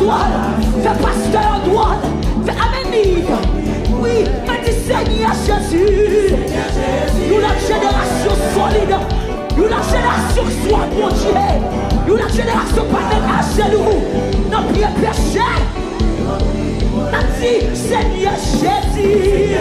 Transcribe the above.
droite, fais pasteur en droite, fais aménie. Oui, mais dis Seigneur Jésus. Nous la génération solide, nous la génération qui soit bon Dieu, nous la génération pas de genoux, nous prions péché. Nous dit Seigneur Jésus.